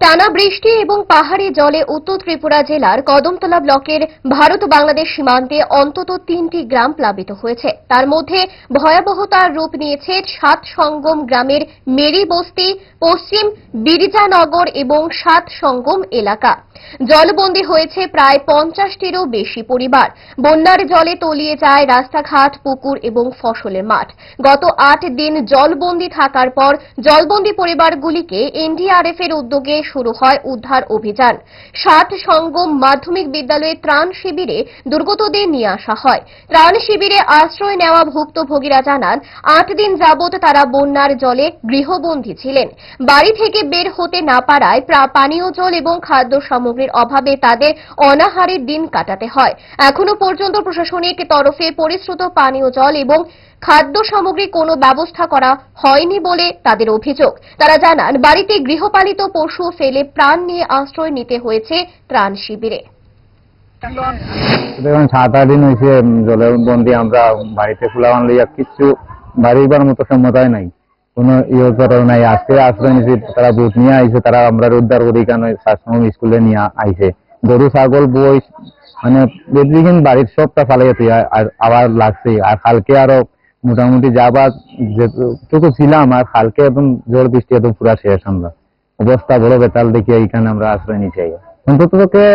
টানা বৃষ্টি এবং পাহাড়ি জলে উত্তর ত্রিপুরা জেলার কদমতলা ব্লকের ভারত বাংলাদেশ সীমান্তে অন্তত 3টি গ্রাম প্লাবিত হয়েছে। তার মধ্যে ভয়াবহতার রূপ নিয়েছে সাত সঙ্গম গ্রামের মেরি বস্তি, পশ্চিম বিরজানগর এবং সাত সঙ্গম এলাকা। জলবন্দী হয়েছে প্রায় 50টিরও বেশি পরিবার। বন্যার জলে তলিয়ে যায় রাস্তাঘাট, পুকুর এবং ফসলের মাঠ। গত 8 দিন জলবন্দী থাকার পর জলবন্দী পরিবারগুলিকে এনডিআরএফ এর উদ্যোগে শুরু হয় উদ্ধার অভিযান। সাত সঙ্গম মাধ্যমিক বিদ্যালয়ে ত্রাণ শিবিরে দুর্গতদের নিয়ে আসা হয়। ত্রাণ শিবিরে আশ্রয় নেওয়া ভুক্তভোগীরা জানান, 8 দিন যাবৎ তারা বন্যার জলে গৃহবন্দী ছিলেন। বাড়ি থেকে বের হতে না পারায় পানীয় জল এবং খাদ্য সামগ্রীর অভাবে তাদের অনাহারের দিন কাটাতে হয়। এখনো পর্যন্ত প্রশাসনিক তরফে পরিশ্রুত পানীয় জল এবং খাদ্য সামগ্রী কোনো ব্যবস্থা করা হয়নি বলে তাদের অভিযোগ। তারা জানান, বাড়িতে গৃহপালিত পশু ফেলে প্রাণ নিয়ে আশ্রয় নিতে হয়েছে ত্রাণ শিবিরে। দেখুন, 7-8 দিন হয়েছে জলের বন্দি। আমরা বাড়িতে ফুলাবান লইয়া কিছু বাড়িবার মতো ক্ষমতায় নাই, কোনো নাই। আজকে আশ্রয় নিয়েছি, তারা বুট নিয়ে আইছে, তারা আমরা উদ্ধার করি কেন স্কুলে নিয়ে আইছে। গরু ছাগল বই মানে বেদিন বাড়ির সবটা ফালাইতে আবার লাগছে। আর কালকে আরো মোটামুটি যাবার যেটুকু ছিলাম, আর কালকে একদম জল বৃষ্টি একদম পুরা শেষ। আমরা অবস্থা বড় বেতাল দেখি এইখানে আমরা আশ্রয় নিচ্ছি। অন্ততপক্ষে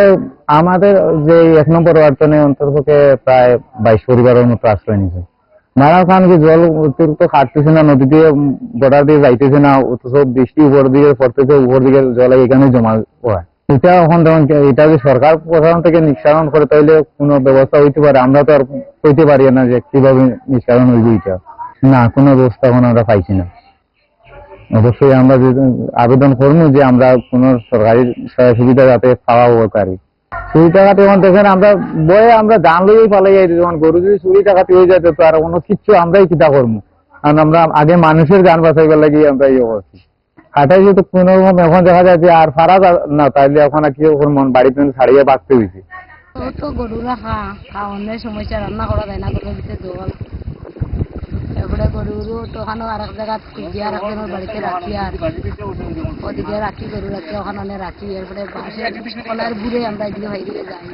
আমাদের যে 1 নম্বর ওয়ার্ডনে অন্ততপক্ষে প্রায় 22 পরিবারের মতো আশ্রয় নিচ্ছে। মারা খান কি জল অতিরিক্ত খাটতেছে না, নদী দিয়ে বর্ডার দিয়ে যাইতেছে না, সব বৃষ্টি উপর দিকে পড়তেছে, উপর দিকে জল এখানে জমা হয়। এটা এখন যেমন এটা যে সরকার প্রশাসন থেকে নিষ্কাশন করে, তাইলে কোনো ব্যবস্থা হইতে পারে। আমরা তো আর কইতে পারি না যে কিভাবে নিষ্কাশন হইবে। এটা না, কোনো ব্যবস্থা এখন আমরা পাইছি না। অবশ্যই আমরা আবেদন করবো যে আমরা কোন সরকারি সুবিধা যাতে পাওয়া পারি। চুরি টাকাতে এখন দেখেন আমরা বয়ে আমরা জানলেই পালাই যাই। যেমন গরু যদি চুরি টাকাতে হয়ে যেত তো আর কোনো কিচ্ছু আমরাই চিন্তা করবো, কারণ আমরা আগে মানুষের যান বাঁচাইবার লাগি আমরা ইয়ে করছি। কাটাই যেহেতু কোনো রকম এখন দেখা যায় যে আর ফারা না, তাইলে এখন আর কি মন বাড়িতে ছাড়িয়ে বাঁচতে হয়েছে। তো গরুরা খাওয়ানোর সমস্যা, রান্না করা যায় না, গরুর ভিতরে জল। এবারে গরুরও তখন আর এক জায়গা খুঁজিয়ে আর একজনের বাড়িতে রাখি, আর ওদিকে রাখি, গরু রাখি, ওখানে রাখি। এরপরে বাঁশের কলার বুড়ে আমরা এদিকে বাইরে যাই।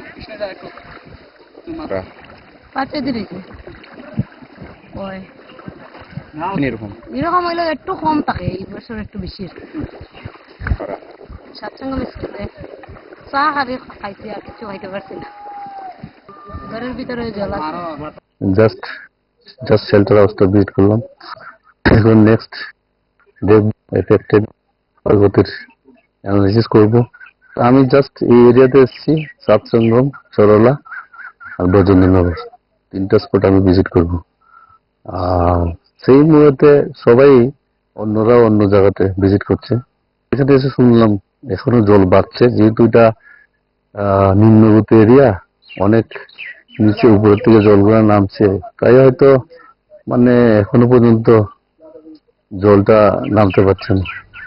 5-6 দিন হয়েছে। ওই এরকম হইলে একটু কম থাকে, এই বছর একটু বেশি। সাতসঙ্গম স্কুলে চা খাইছি, আর কিছু খাইতে পারছি না। ঘরের ভিতরে জল আছে। জাস্ট শেল্টার হাউসটা ভিজিট করলাম। এখন নেক্সট এফেক্টেড পরবর্তীর অ্যানালাইসিস করব। আমি জাস্ট এই এরিয়াতে এসেছি, সাতসঙ্গম, সরলা আর বজেন্দ্রনগর, 3টা স্পট আমি ভিজিট করব। সেই মুহূর্তে সবাই অন্যরা অন্য জায়গাতে ভিজিট করছে। এখানে এসে শুনলাম এখনো জল বাড়ছে, যেহেতু এটা নিম্নগত এরিয়া, অনেক নিচে উপরের থেকে জলগুলো নামছে, তাই হয়তো মানে এখনো পর্যন্ত জলটা নামতে পারছে না।